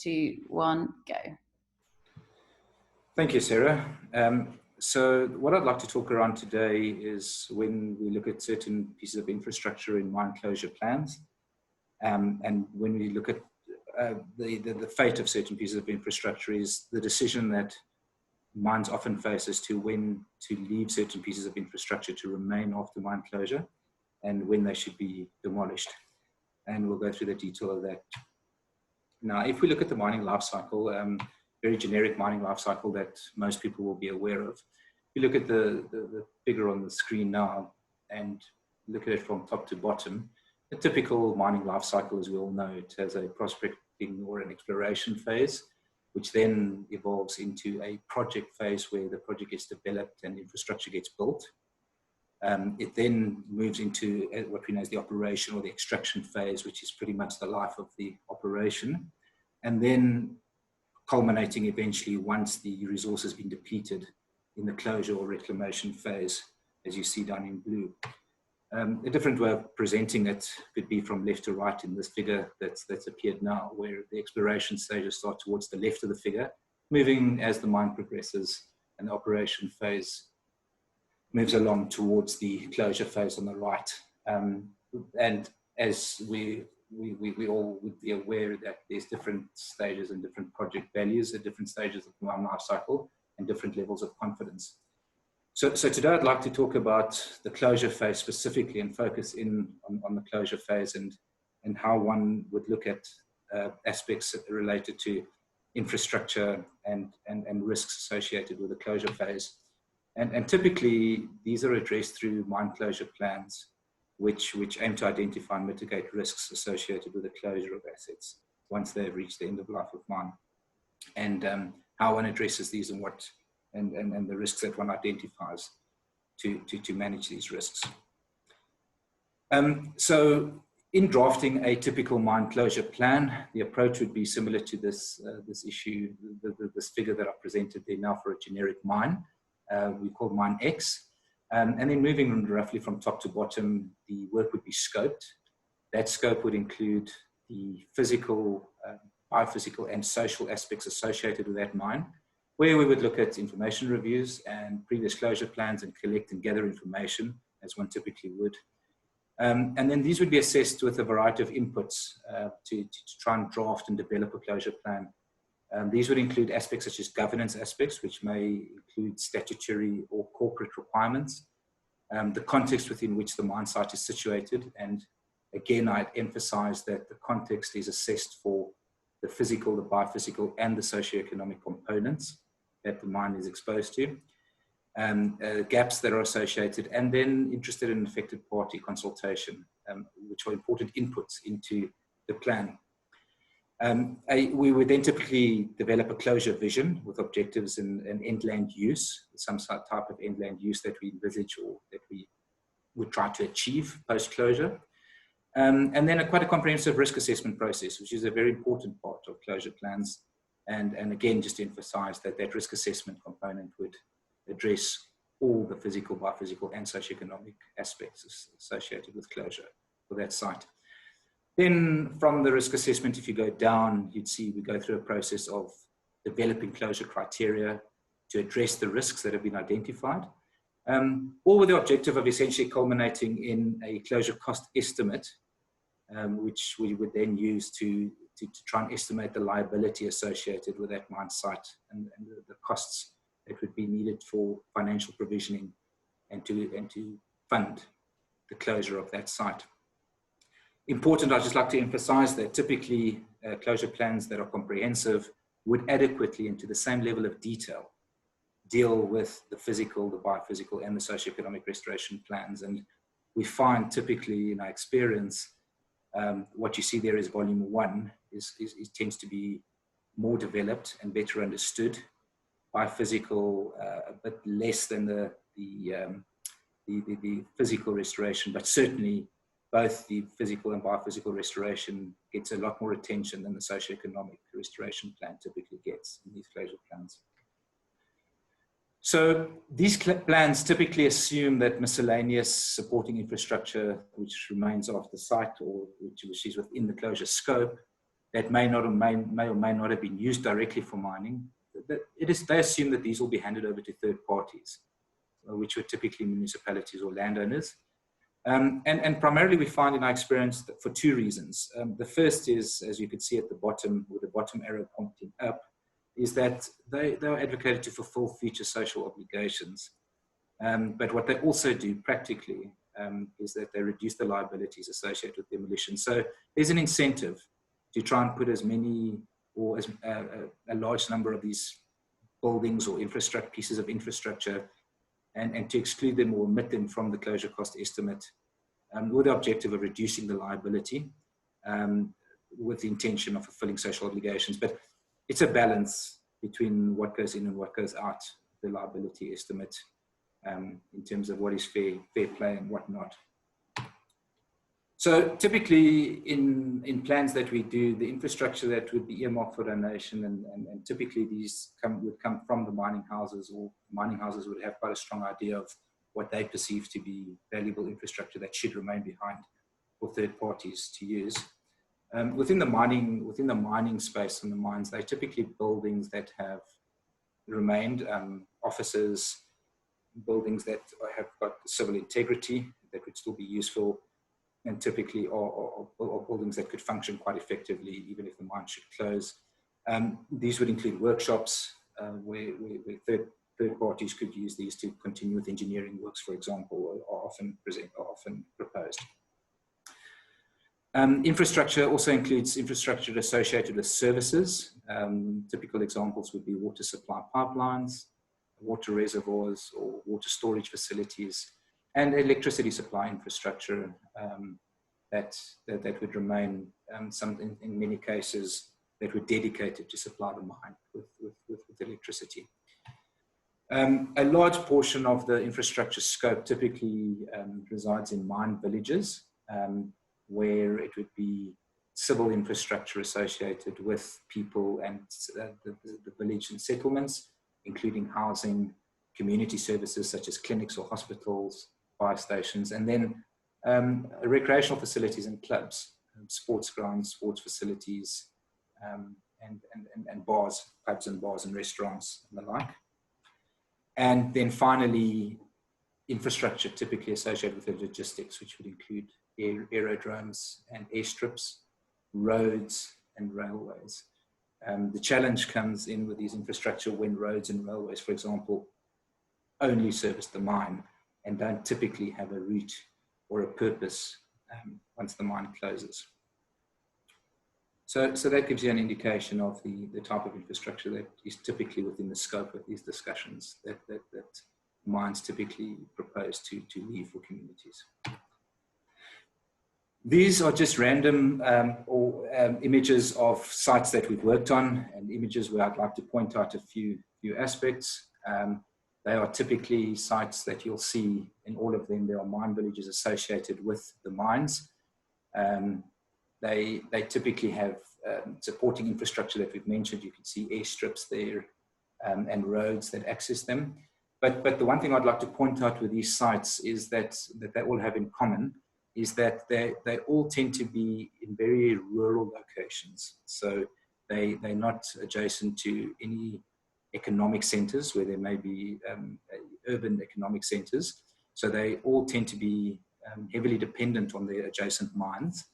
2, 1, go. Thank you, Sarah. So what I'd like to talk around today is when we look at certain pieces of infrastructure in mine closure plans, and when we look at the fate of certain pieces of infrastructure is the decision that mines often face as to when to leave certain pieces of infrastructure to remain after mine closure and when they should be demolished. And we'll go through the detail of that. Now, if we look at the mining life cycle, very generic mining life cycle that most people will be aware of. If you look at the figure on the screen now and look at it from top to bottom, a typical mining life cycle, as we all know, it has a prospecting or an exploration phase, which then evolves into a project phase where the project gets developed and infrastructure gets built. It then moves into what we know as the operation or the extraction phase, which is pretty much the life of the operation. And then culminating eventually once the resource has been depleted in the closure or reclamation phase, as you see down in blue. A different way of presenting it could be from left to right in this figure that's appeared now, where the exploration stages start towards the left of the figure, moving as the mine progresses, and the operation phase moves along towards the closure phase on the right. And as we all would be aware that there's different stages and different project values at different stages of the mine life cycle and different levels of confidence. So today I'd like to talk about the closure phase specifically and focus in on the closure phase and how one would look at aspects related to infrastructure and risks associated with the closure phase. And typically these are addressed through mine closure plans, which aim to identify and mitigate risks associated with the closure of assets once they've reached the end of life of mine, and how one addresses these and what and the risks that one identifies to manage these risks. So in drafting a typical mine closure plan, the approach would be similar to this issue, this figure that I presented there now for a generic mine. We call mine X. And then moving roughly from top to bottom, the work would be scoped. That scope would include the physical, biophysical and social aspects associated with that mine, where we would look at information reviews and previous closure plans and collect and gather information as one typically would. And then these would be assessed with a variety of inputs to try and draft and develop a closure plan. These would include aspects such as governance aspects, which may include statutory or corporate requirements, the context within which the mine site is situated. And again, I'd emphasize that the context is assessed for the physical, the biophysical, and the socioeconomic components that the mine is exposed to, gaps that are associated, and then interested and affected party consultation, which are important inputs into the plan. We would then typically develop a closure vision with objectives and end land use, some type of end land use that we envisage or that we would try to achieve post-closure. And then quite a comprehensive risk assessment process, which is a very important part of closure plans. And again, just to emphasize that risk assessment component would address all the physical, biophysical, and socioeconomic aspects associated with closure for that site. Then from the risk assessment, if you go down, you'd see we go through a process of developing closure criteria to address the risks that have been identified, all with the objective of essentially culminating in a closure cost estimate, which we would then use to try and estimate the liability associated with that mine site and the costs that would be needed for financial provisioning and to fund the closure of that site. Important, I'd just like to emphasize that typically closure plans that are comprehensive would adequately and to the same level of detail deal with the physical, the biophysical, and the socioeconomic restoration plans. And we find typically in our experience, what you see there is volume 1 tends to be more developed and better understood. Biophysical, a bit less than the physical restoration, but certainly both the physical and biophysical restoration gets a lot more attention than the socioeconomic restoration plan typically gets in these closure plans. So these plans typically assume that miscellaneous supporting infrastructure, which remains off the site or which is within the closure scope, that may or may not have been used directly for mining, they assume that these will be handed over to third parties, which were typically municipalities or landowners. And primarily we find in our experience that for two reasons. The first is, as you can see at the bottom, with the bottom arrow pointing up, is that they are advocated to fulfill future social obligations. But what they also do practically is that they reduce the liabilities associated with demolition. So there's an incentive to try and put as many or as a large number of these buildings or pieces of infrastructure and to exclude them or omit them from the closure cost estimate with the objective of reducing the liability with the intention of fulfilling social obligations. But it's a balance between what goes in and what goes out, the liability estimate, in terms of what is fair play and what not. So typically in plans that we do, the infrastructure that would be earmarked for donation, and typically these would come from the mining houses, or mining houses would have quite a strong idea of what they perceive to be valuable infrastructure that should remain behind for third parties to use. Within the mining space and the mines, they're typically buildings that have remained, offices, buildings that have got civil integrity that would still be useful, and typically are buildings that could function quite effectively even if the mine should close. These would include workshops where third parties could use these to continue with engineering works, for example, are often proposed. Infrastructure also includes infrastructure associated with services. Typical examples would be water supply pipelines, water reservoirs or water storage facilities, and electricity supply infrastructure that would remain, in many cases, that were dedicated to supply the mine with electricity. A large portion of the infrastructure scope typically resides in mine villages, where it would be civil infrastructure associated with people and the village and settlements, including housing, community services such as clinics or hospitals, fire stations, and then recreational facilities and clubs, sports grounds, sports facilities, and bars, pubs and bars and restaurants and the like. And then finally, infrastructure typically associated with the logistics, which would include aerodromes and airstrips, roads and railways. The challenge comes in with these infrastructure when roads and railways, for example, only service the mine and don't typically have a route or a purpose once the mine closes. So that gives you an indication of the type of infrastructure that is typically within the scope of these discussions that mines typically propose to leave for communities. These are just random images of sites that we've worked on, and images where I'd like to point out a few aspects. They are typically sites that you'll see in all of them. There are mine villages associated with the mines. They typically have supporting infrastructure that we've mentioned. You can see airstrips there and roads that access them. But the one thing I'd like to point out with these sites is that they all have in common is that they all tend to be in very rural locations. So they're not adjacent to any economic centers where there may be urban economic centers. So they all tend to be heavily dependent on their adjacent mines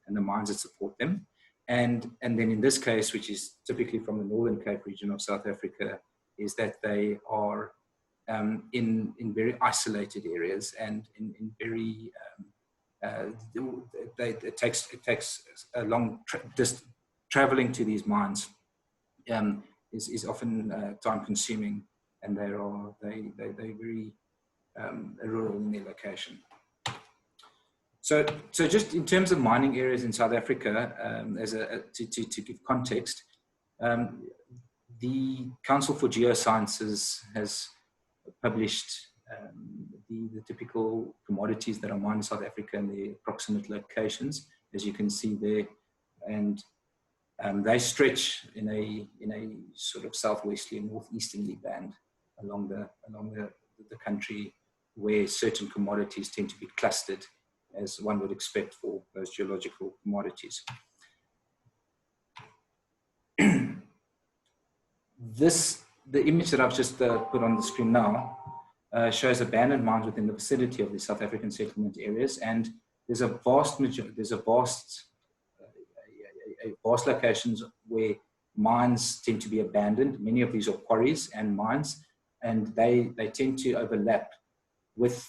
and the mines that support them. And then in this case, which is typically from the Northern Cape region of South Africa, is that they are in very isolated areas and in very, it takes a long traveling to these mines is often time consuming, and they're very rural in their location. So just in terms of mining areas in South Africa, to give context, the Council for Geosciences has published the typical commodities that are mined in South Africa and their approximate locations, as you can see there, and they stretch in a sort of southwesterly and northeasterly band along the country, where certain commodities tend to be clustered, as one would expect for those geological commodities. the image that I've just put on the screen now shows abandoned mines within the vicinity of the South African settlement areas, and there's a vast locations where mines tend to be abandoned. Many of these are quarries and mines, and they tend to overlap with,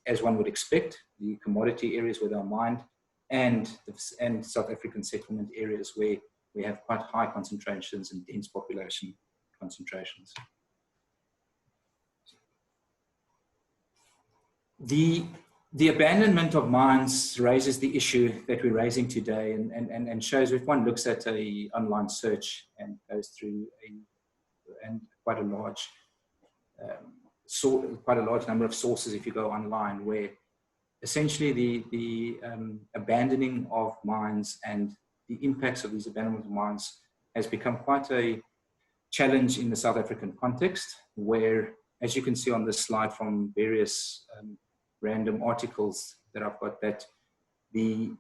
as one would expect, the commodity areas where they're mined, and South African settlement areas where we have quite high concentrations and dense population concentrations. The abandonment of mines raises the issue that we're raising today, and shows, if one looks at an online search and goes through quite a large number of sources, if you go online, where essentially the abandoning of mines and the impacts of these abandonment of mines has become quite a challenge in the South African context, where, as you can see on this slide from various random articles that I've got, that the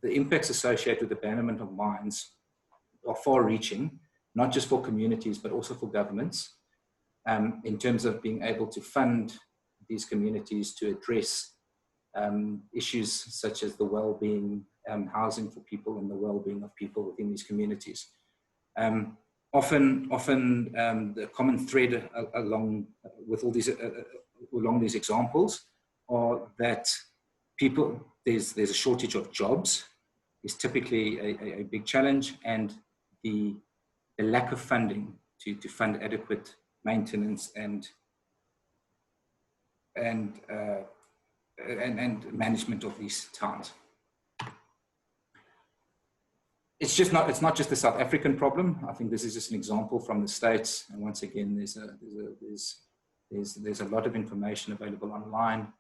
impacts associated with abandonment of mines are far-reaching, not just for communities, but also for governments, in terms of being able to fund these communities to address issues such as the well-being, housing for people, and the well-being of people within these communities. Often the common thread along with all these along these examples are that there's a shortage of jobs is typically a big challenge, and the lack of funding to fund adequate maintenance and management of these towns. It's not just a South African problem. I think this is just an example from the States, and once again, there's a lot of information available online.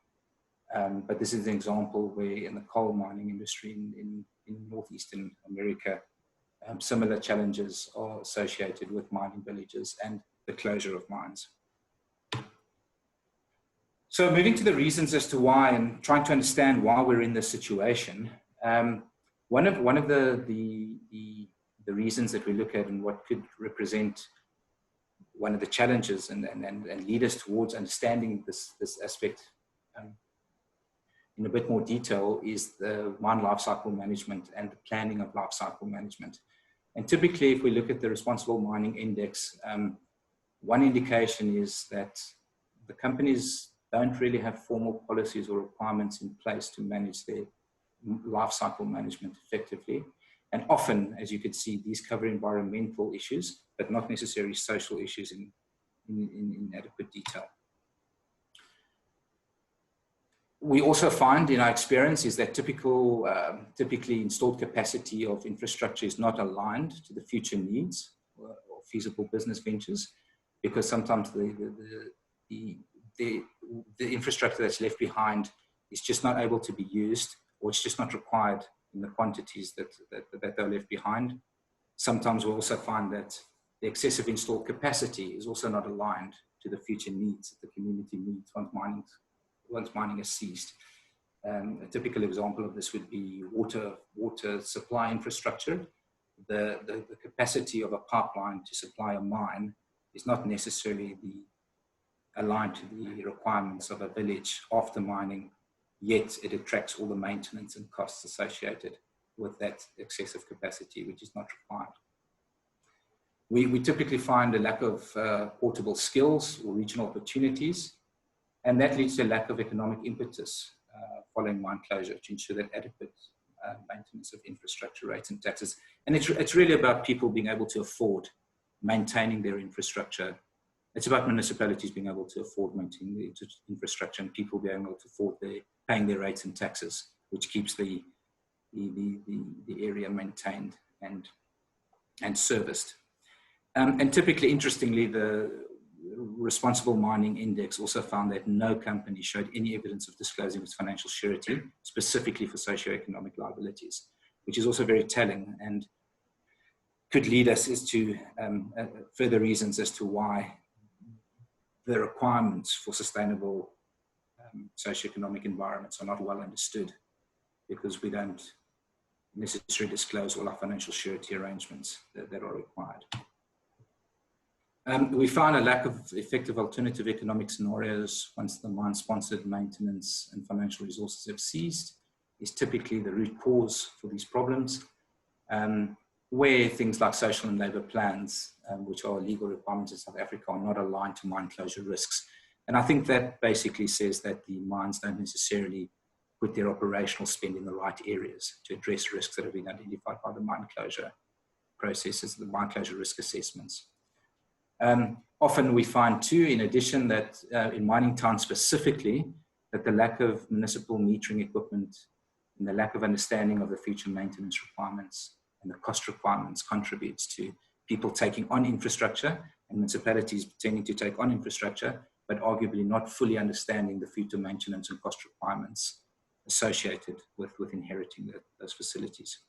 But this is an example where in the coal mining industry in northeastern America, similar challenges are associated with mining villages and the closure of mines. So moving to the reasons as to why, and trying to understand why we're in this situation, one of the reasons that we look at and what could represent one of the challenges and lead us towards understanding this aspect in a bit more detail is the mine life cycle management and the planning of life cycle management. And typically, if we look at the Responsible Mining Index, one indication is that the companies don't really have formal policies or requirements in place to manage their life cycle management effectively. And often, as you could see, these cover environmental issues, but not necessarily social issues in adequate detail. We also find in our experience is that typically installed capacity of infrastructure is not aligned to the future needs or feasible business ventures, because sometimes the infrastructure that's left behind is just not able to be used, or it's just not required in the quantities that they're left behind. Sometimes we also find that the excessive installed capacity is also not aligned to the future needs that the community needs once mining is ceased. A typical example of this would be water supply infrastructure. The capacity of a pipeline to supply a mine is not necessarily aligned to the requirements of a village after mining, yet it attracts all the maintenance and costs associated with that excessive capacity, which is not required. We typically find a lack of portable skills or regional opportunities, and that leads to a lack of economic impetus following mine closure to ensure that adequate maintenance of infrastructure rates and taxes. And it's really about people being able to afford maintaining their infrastructure. It's about municipalities being able to afford maintaining the infrastructure, and people being able to afford paying their rates and taxes, which keeps the area maintained and serviced. And typically, interestingly, the Responsible Mining Index also found that no company showed any evidence of disclosing its financial surety, specifically for socioeconomic liabilities, which is also very telling and could lead us as to further reasons as to why the requirements for sustainable socioeconomic environments are not well understood, because we don't necessarily disclose all our financial surety arrangements that are required. We found a lack of effective alternative economic scenarios once the mine-sponsored maintenance and financial resources have ceased, is typically the root cause for these problems, where things like social and labour plans, which are legal requirements in South Africa, are not aligned to mine closure risks. And I think that basically says that the mines don't necessarily put their operational spend in the right areas to address risks that have been identified by the mine closure processes, the mine closure risk assessments. Often we find too, in addition, that in mining towns specifically, that the lack of municipal metering equipment and the lack of understanding of the future maintenance requirements and the cost requirements contributes to people taking on infrastructure and municipalities tending to take on infrastructure, but arguably not fully understanding the future maintenance and cost requirements associated with inheriting those facilities.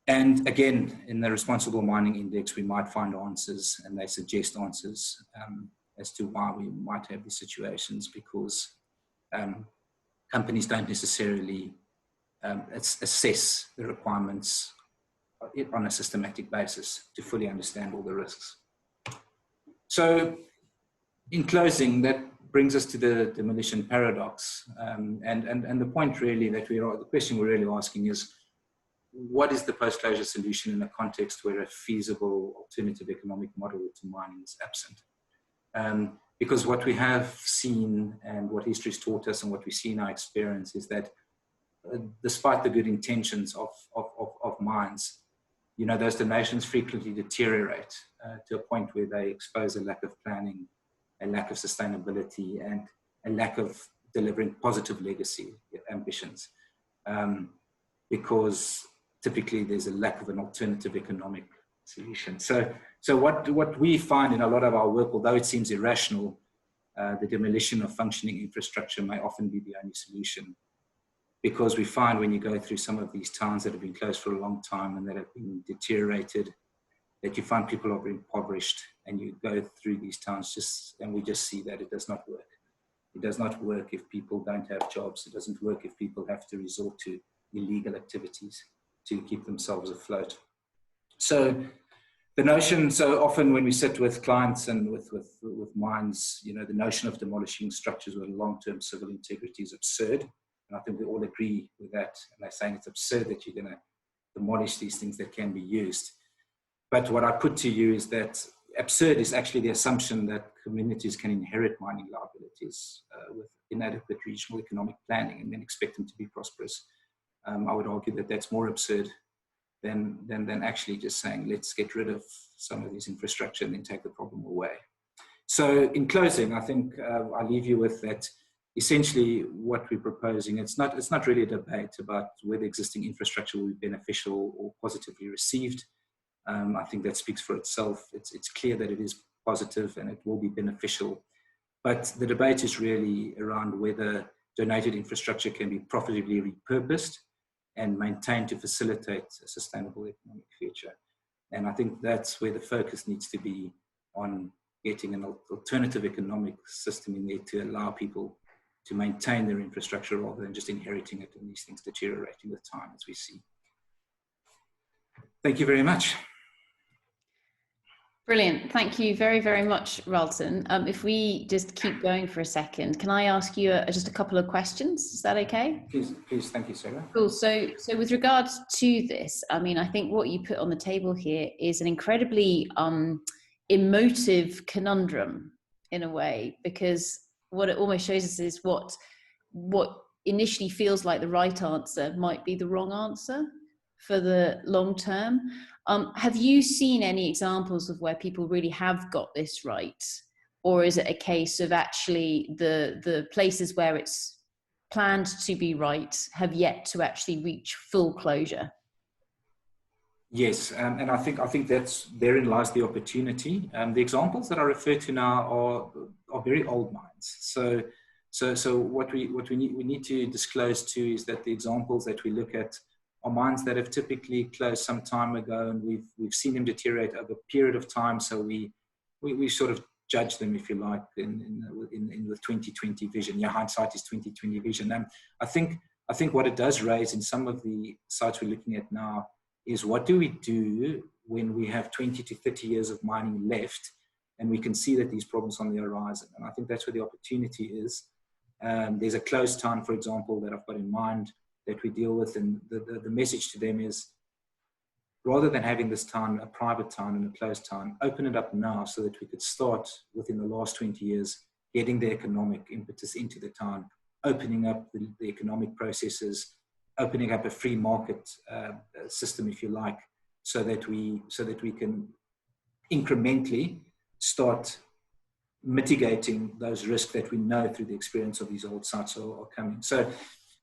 And again, in the Responsible Mining Index, we might find answers, and they suggest answers as to why we might have these situations, because companies don't necessarily assess the requirements on a systematic basis to fully understand all the risks. So in closing, that brings us to the demolition paradox. And the point really that the question we're really asking is, what is the post-closure solution in a context where a feasible alternative economic model to mining is absent? Because what we have seen and what history has taught us and what we see in our experience is that despite the good intentions of mines, you know, those donations frequently deteriorate to a point where they expose a lack of planning, a lack of sustainability, and a lack of delivering positive legacy ambitions. Because typically there's a lack of an alternative economic solution. So what we find in a lot of our work, although it seems irrational, the demolition of functioning infrastructure may often be the only solution. Because we find when you go through some of these towns that have been closed for a long time and that have been deteriorated, that you find people are impoverished, and you go through these towns and we just see that it does not work. It does not work if people don't have jobs. It doesn't work if people have to resort to illegal activities to keep themselves afloat. So the notion, so often when we sit with clients and with mines, you know, the notion of demolishing structures with long-term civil integrity is absurd. And I think we all agree with that. And they're saying it's absurd that you're going to demolish these things that can be used. But what I put to you is that absurd is actually the assumption that communities can inherit mining liabilities with inadequate regional economic planning and then expect them to be prosperous. I would argue that that's more absurd than actually just saying, let's get rid of some of these infrastructure and then take the problem away. So in closing, I think I'll leave you with that. Essentially, what we're proposing, it's not really a debate about whether existing infrastructure will be beneficial or positively received. I think that speaks for itself. It's clear that it is positive and it will be beneficial. But the debate is really around whether donated infrastructure can be profitably repurposed and maintained to facilitate a sustainable economic future. And I think that's where the focus needs to be, on getting an alternative economic system in there to allow people to maintain their infrastructure rather than just inheriting it and these things deteriorating with time, as we see. Thank you very much. Brilliant. Thank you very, very much, Ralton. If we just keep going for a second, can I ask you just a couple of questions? Is that okay? Please. Thank you, Sarah. Cool. So with regards to this, I mean, I think what you put on the table here is an incredibly emotive conundrum in a way, because what it almost shows us is what initially feels like the right answer might be the wrong answer for the long term. Have you seen any examples of where people really have got this right? Or is it a case of actually the places where it's planned to be right have yet to actually reach full closure? Yes, and I think that's therein lies the opportunity. The examples that I refer to now are very old mines. So what we need to disclose too is that the examples that we look at are mines that have typically closed some time ago, and we've seen them deteriorate over a period of time. So we sort of judge them, if you like, in with 2020 vision. Yeah, hindsight is 2020 vision. And I think what it does raise in some of the sites we're looking at now is, what do we do when we have 20 to 30 years of mining left, and we can see that these problems on the horizon. And I think that's where the opportunity is. There's a closed town, for example, that I've got in mind that we deal with, and the message to them is, rather than having this town a private town and a closed town, open it up now so that we could start within the last 20 years getting the economic impetus into the town, opening up the economic processes, opening up a free market system, if you like, so that we can incrementally start mitigating those risks that we know through the experience of these old sites are coming. So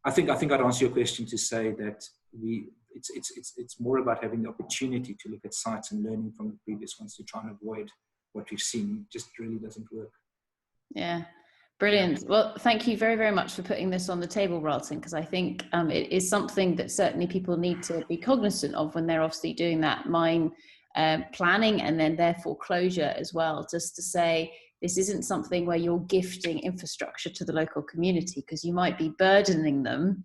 I think I'd answer your question to say that it's more about having the opportunity to look at sites and learning from the previous ones to try and avoid what we've seen. It just really doesn't work. Yeah, brilliant. Well, thank you very, very much for putting this on the table, Ralton, because I think it is something that certainly people need to be cognizant of when they're obviously doing that mine planning and then therefore closure as well, just to say this isn't something where you're gifting infrastructure to the local community, because you might be burdening them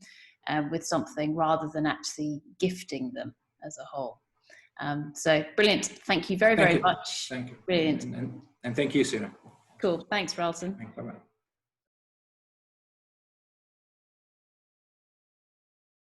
with something rather than actually gifting them as a whole. So brilliant. Thank you very, very much. Thank you. Brilliant. And thank you, Sarah. Cool. Thanks, Ralton. Bye-bye.